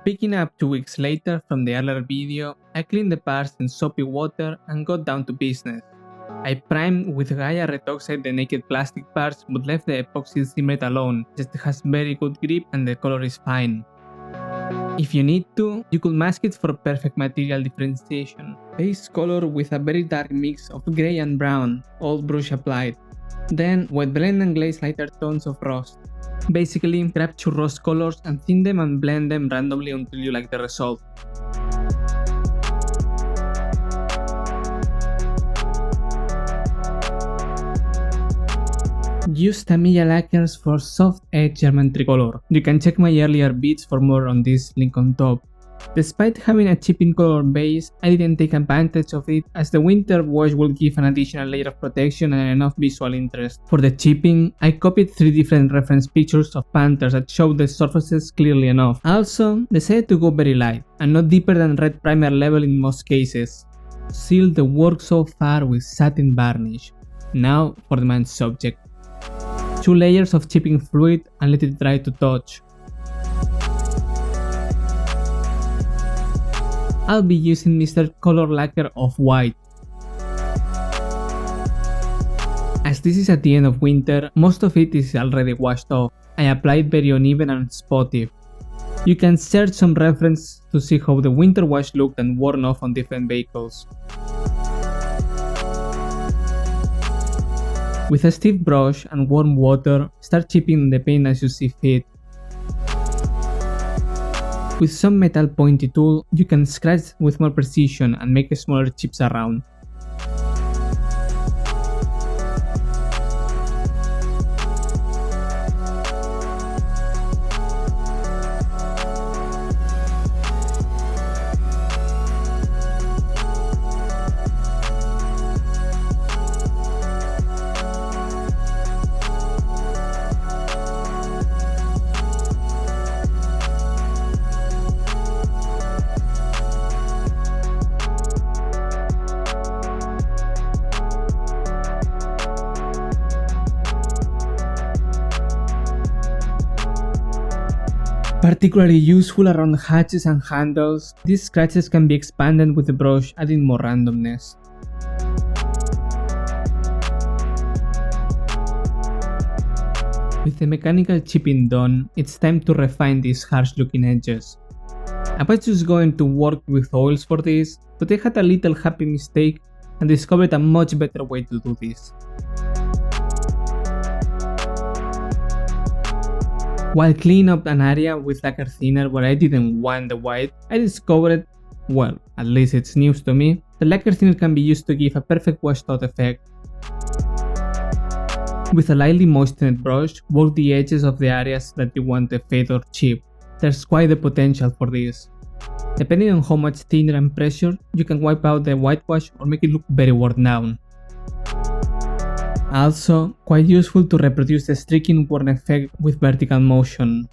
Picking up 2 weeks later from the earlier video, I cleaned the parts in soapy water and got down to business. I primed with Gaia Retoxide the naked plastic parts but left the epoxy cement alone, just it has very good grip and the color is fine. If you need to, you could mask it for perfect material differentiation. Base color with a very dark mix of grey and brown, all brush applied. Then wet blend and glaze lighter tones of rust. Basically, grab 2 rust colors and thin them and blend them randomly until you like the result. Use Tamiya lacquers for soft edge German tricolor. You can check my earlier beats for more on this, link on top. Despite having a chipping color base, I didn't take advantage of it as the winter wash will give an additional layer of protection and enough visual interest. For the chipping, I copied 3 different reference pictures of Panthers that show the surfaces clearly enough. I also decided to go very light and not deeper than red primer level in most cases. Seal the work so far with satin varnish. Now for the main subject. 2 layers of chipping fluid and let it dry to touch. I'll be using Mr. Color Lacquer Off-White. As this is at the end of winter, most of it is already washed off. I applied very uneven and spotty. You can search some reference to see how the winter wash looked and worn off on different vehicles. With a stiff brush and warm water, start chipping the paint as you see fit. With some metal pointy tool, you can scratch with more precision and make smaller chips around. Particularly useful around hatches and handles, these scratches can be expanded with the brush, adding more randomness. With the mechanical chipping done, it's time to refine these harsh looking edges. I was just going to work with oils for this, but I had a little happy mistake and discovered a much better way to do this. While cleaning up an area with lacquer thinner where I didn't want the white, I discovered, well, at least it's news to me, the lacquer thinner can be used to give a perfect washed out effect. With a lightly moistened brush, work the edges of the areas that you want to fade or chip. There's quite the potential for this. Depending on how much thinner and pressure, you can wipe out the whitewash or make it look very worn down. Also, quite useful to reproduce the streaking worn effect with vertical motion.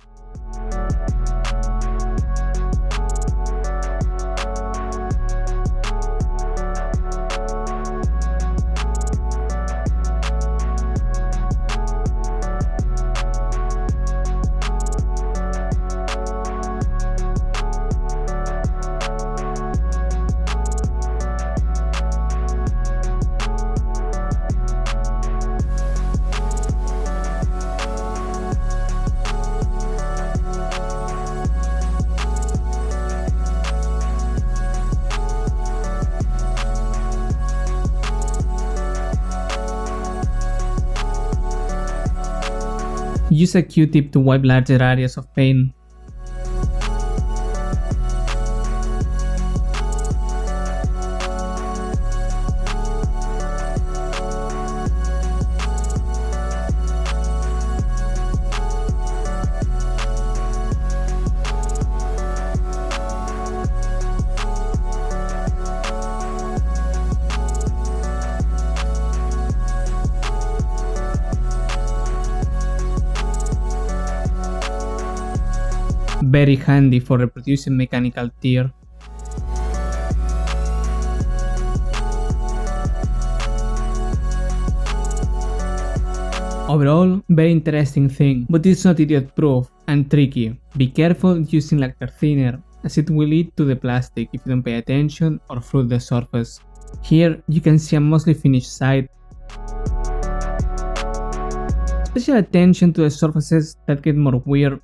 Use a Q-tip to wipe larger areas of paint. Very handy for reproducing mechanical tear. Overall, very interesting thing, but it's not idiot proof and tricky. Be careful using lacquer thinner, as it will eat to the plastic if you don't pay attention or flood the surface. Here you can see a mostly finished side. Special attention to the surfaces that get more weird.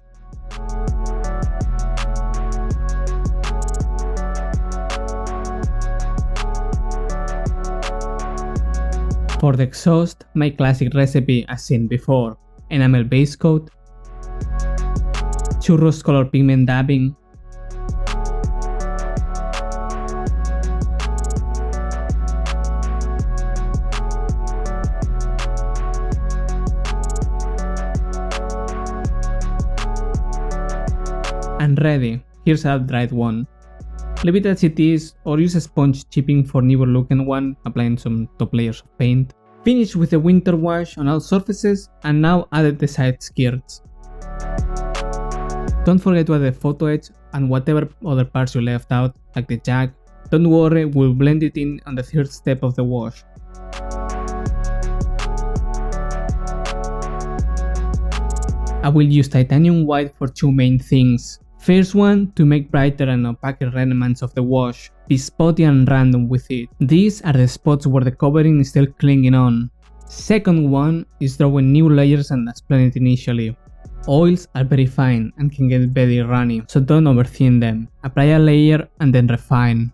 For the exhaust, my classic recipe as seen before: enamel base coat, churros color pigment dabbing, and ready. Here's a dried one. Leave it as it is, or use a sponge chipping for newer looking one, applying some top layers of paint. Finish with a winter wash on all surfaces, and now add the side skirts. Don't forget to add the photo edge and whatever other parts you left out, like the jack. Don't worry, we'll blend it in on the third step of the wash. I will use titanium white for two main things. First one, to make brighter and opaque remnants of the wash. Be spotty and random with it. These are the spots where the covering is still clinging on. Second one is drawing new layers and as planned initially. Oils are very fine and can get very runny, so don't overthin them. Apply a layer and then refine.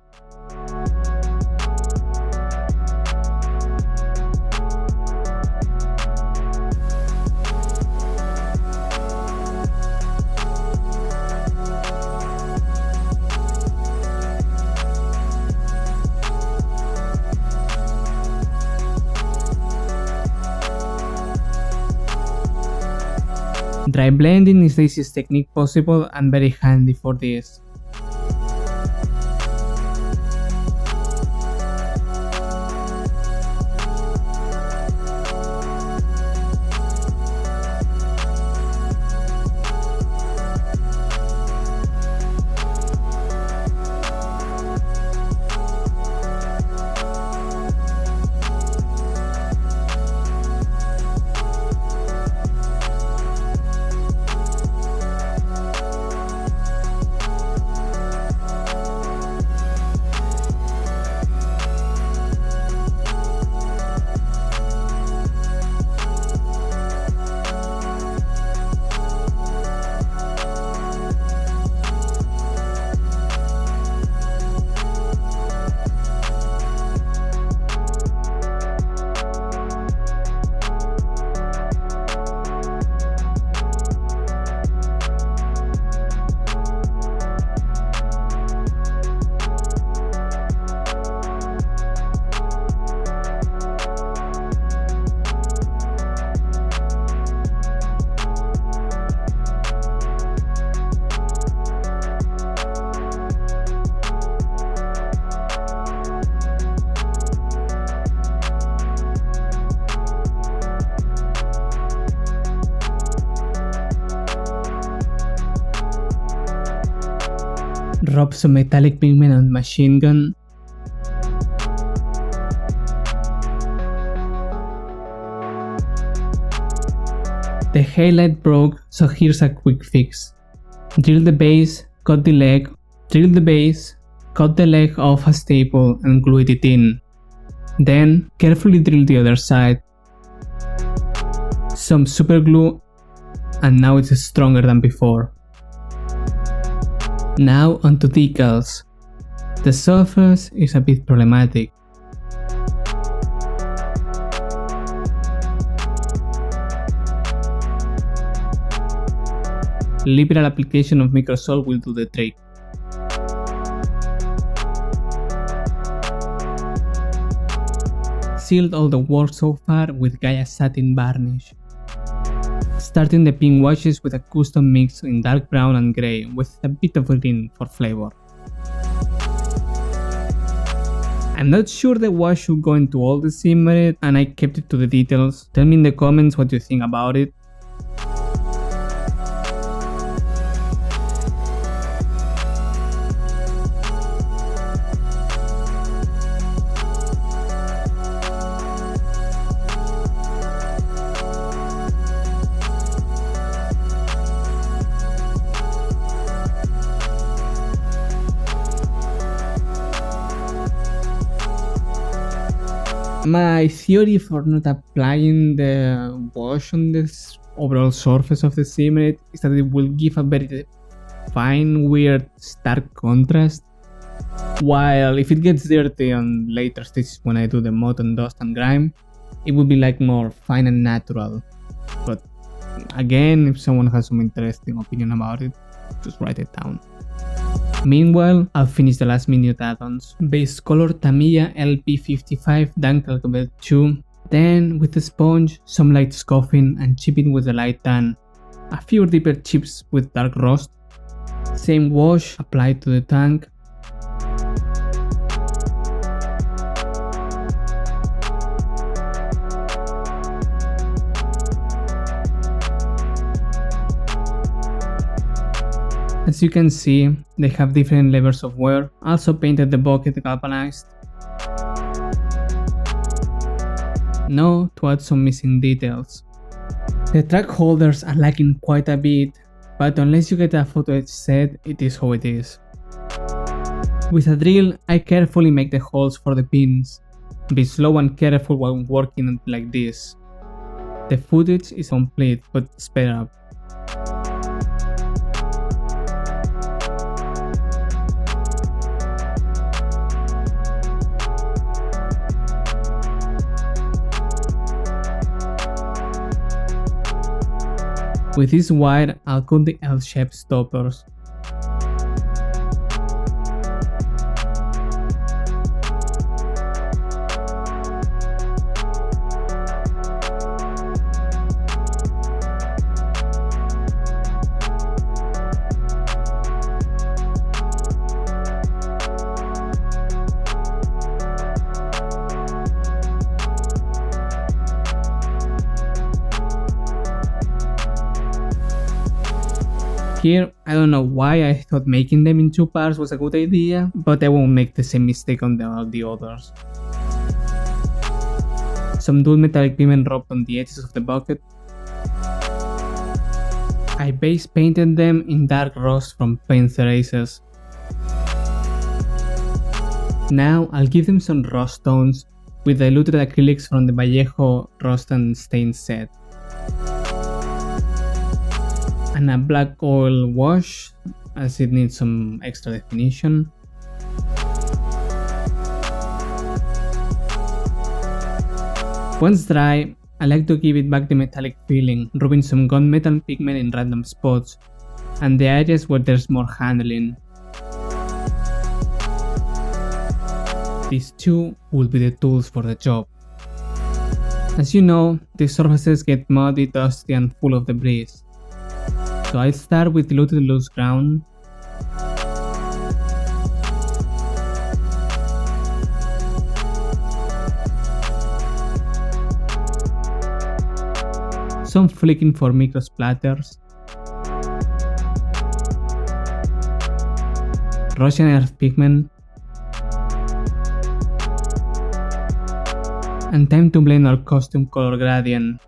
Dry blending is the easiest technique possible and very handy for this. Rub some metallic pigment on machine gun. The headlight broke, so here's a quick fix. Drill the base, cut the leg, drill the base, cut the leg off a staple and glue it in. Then carefully drill the other side. Some super glue, and now it's stronger than before. Now onto decals. The surface is a bit problematic. Liberal application of microsol will do the trick. Sealed all the work so far with Gaia satin varnish. Starting the pink washes with a custom mix in dark brown and grey with a bit of green for flavor. I'm not sure the wash should go into all the shimmered and I kept it to the details. Tell me in the comments what you think about it. My theory for not applying the wash on this overall surface of the cement is that it will give a very fine, weird, stark contrast. While if it gets dirty on later stages when I do the mud and dust and grime, it will be like more fine and natural. But again, if someone has some interesting opinion about it, just write it down. Meanwhile, I'll finish the last minute add-ons. Base color Tamiya LP55 Dunkel Level 2. Then with the sponge, some light scuffing and chipping with the light tan. A few deeper chips with dark rust. Same wash applied to the tank. As you can see, they have different levels of wear. Also painted the bucket galvanized. Now to add some missing details. The track holders are lacking quite a bit, but unless you get a photo etch set, it is how it is. With a drill, I carefully make the holes for the pins. Be slow and careful while working like this. The footage is complete, but sped up. With this wire, I'll cut the L-shaped stoppers. Here, I don't know why I thought making them in two parts was a good idea, but I won't make the same mistake on the others. Some dual metallic pigment rubbed on the edges of the bucket. I base painted them in dark rust from Panther Ausf A. Now I'll give them some rust tones with diluted acrylics from the Vallejo Rust and Stain set. And a black oil wash as it needs some extra definition. Once dry, I like to give it back the metallic feeling, rubbing some gunmetal pigment in random spots and the areas where there's more handling. These two will be the tools for the job. As you know, these surfaces get muddy, dusty and full of debris. So I start with diluted loose ground. Some flicking for micro splatters. Russian earth pigment. And time to blend our custom color gradient.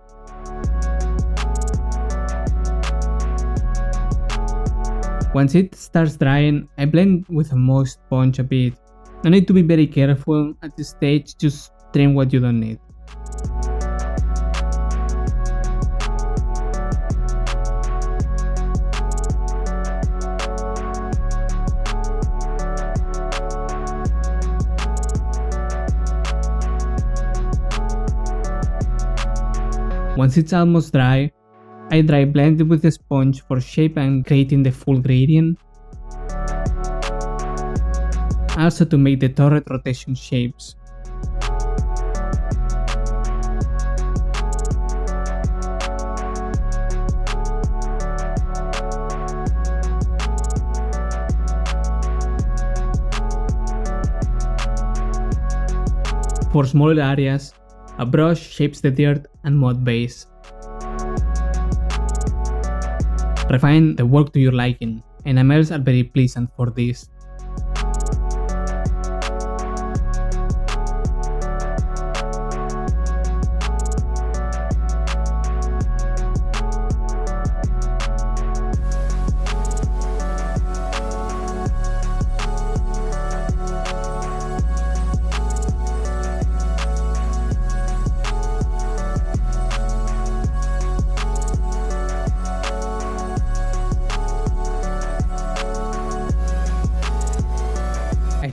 Once it starts drying, I blend with a moist sponge a bit. No need to be very careful at this stage, just trim what you don't need. Once it's almost dry, I dry blend it with the sponge for shape and creating the full gradient. Also to make the turret rotation shapes. For smaller areas, a brush shapes the dirt and mud base. Refine the work to your liking, enamels are very pleasant for this.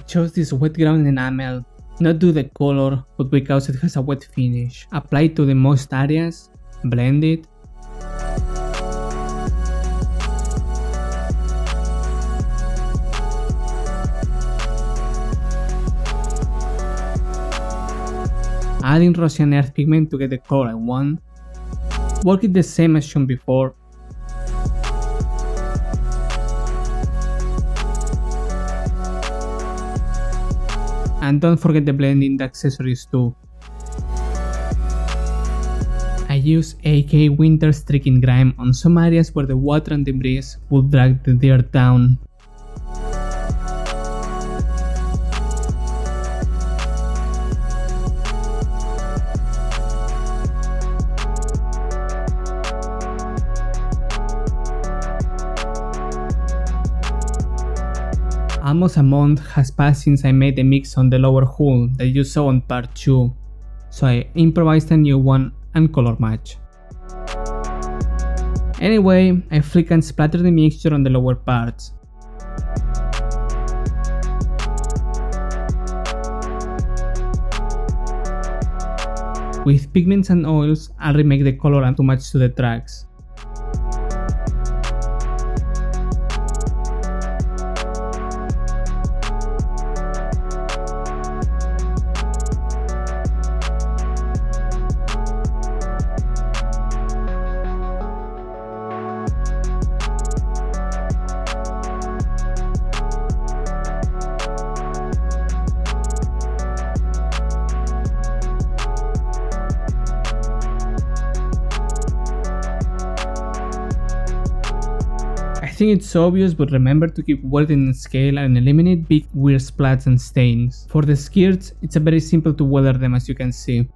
chose this wet ground enamel, not due to the color, but because it has a wet finish. Apply it to the most areas, blend it, adding Russian earth pigment to get the color I want. Work it the same as shown before. And don't forget the blending the accessories too. I use AK Winter Streaking Grime on some areas where the water and debris will drag the dirt down. Almost a month has passed since I made the mix on the lower hull that you saw on part 2, so I improvised a new one and color match. Anyway, I flick and splatter the mixture on the lower parts. With pigments and oils, I'll remake the color and to match to the tracks. I think it's obvious, but remember to keep welding in scale and eliminate big weird splats and stains. For the skirts, it's very simple to weather them, as you can see.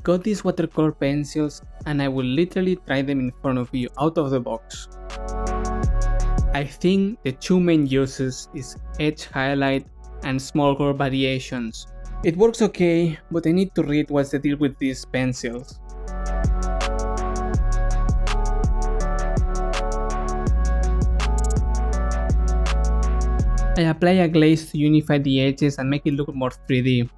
Got these watercolor pencils and I will literally try them in front of you out of the box. I think the two main uses is edge highlight and small color variations. It works okay, but I need to read what's the deal with these pencils. I apply a glaze to unify the edges and make it look more 3D.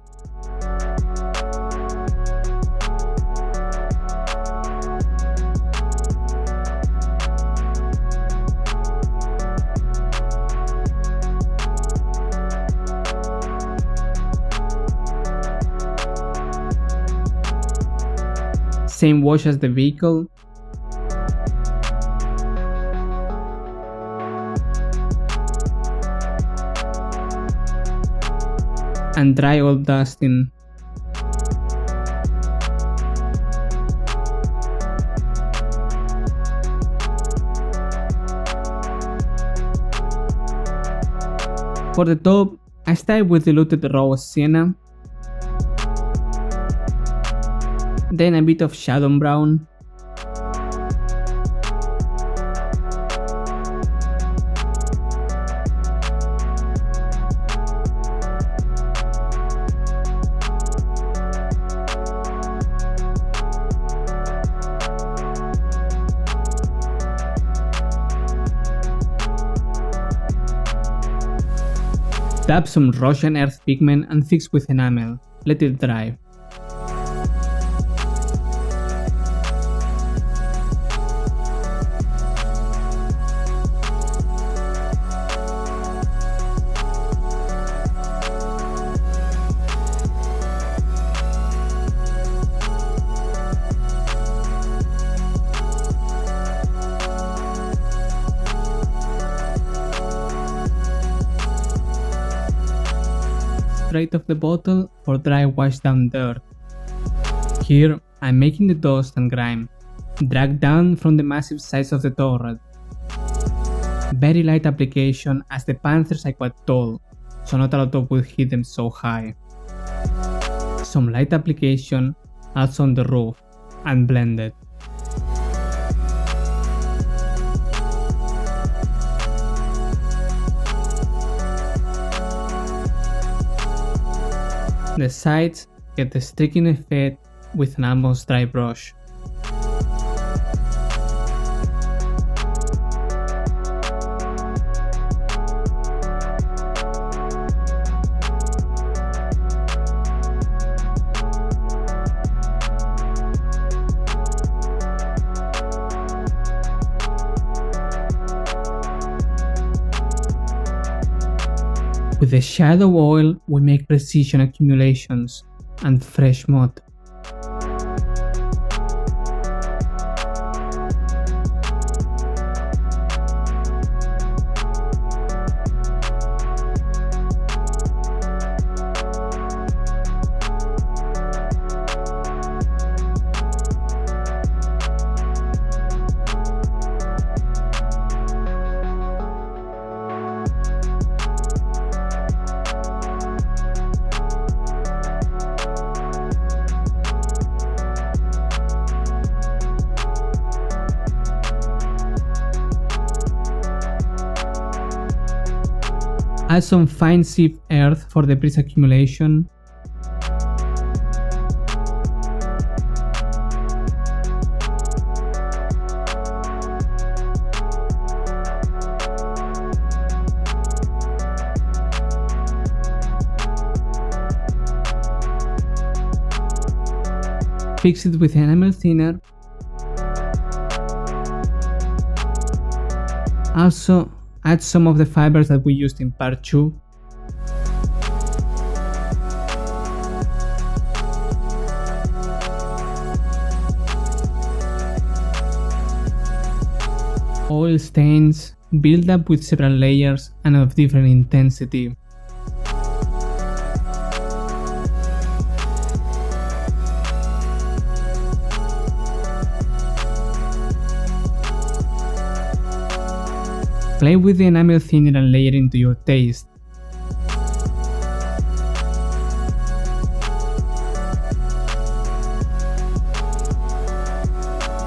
Same wash as the vehicle. And dry all dusting. For the top, I start with diluted raw sienna, then a bit of shadow brown, Dab some Russian earth pigment and fix with enamel. Let it dry. Straight off the bottle for dry wash down dirt. Here I'm making the dust and grime, dragged down from the massive size of the turret. Very light application as the Panthers are quite tall, so not a lot of wood hit them so high. Some light application also on the roof, and blended. The sides get the streaking effect with an almost dry brush. With the shadow oil, we make precision accumulations and fresh mud. Add some fine sieve earth for the breeze accumulation. Fix it with enamel thinner. Also, add some of the fibers that we used in part 2. Oil stains build up with several layers and of different intensity. Play with the enamel thinner and layering to your taste.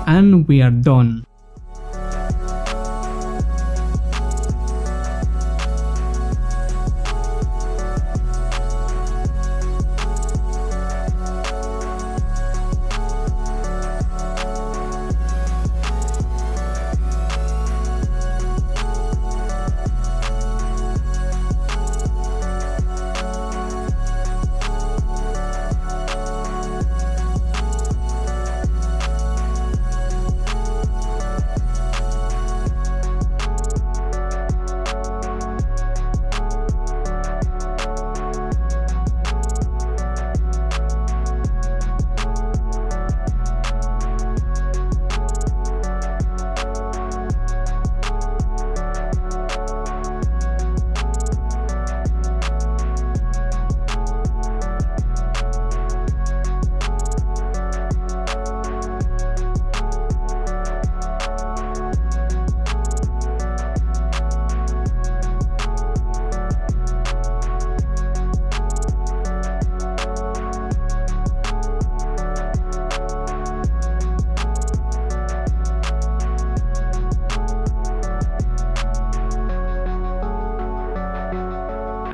And we are done.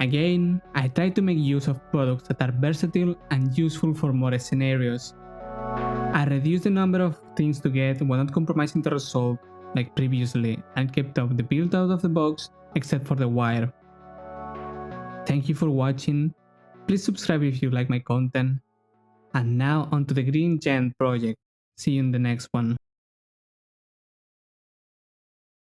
Again, I try to make use of products that are versatile and useful for more scenarios. I reduced the number of things to get while not compromising the result like previously, and kept up the build out of the box except for the wire. Thank you for watching. Please subscribe if you like my content. And now onto the Green Giant project. See you in the next one.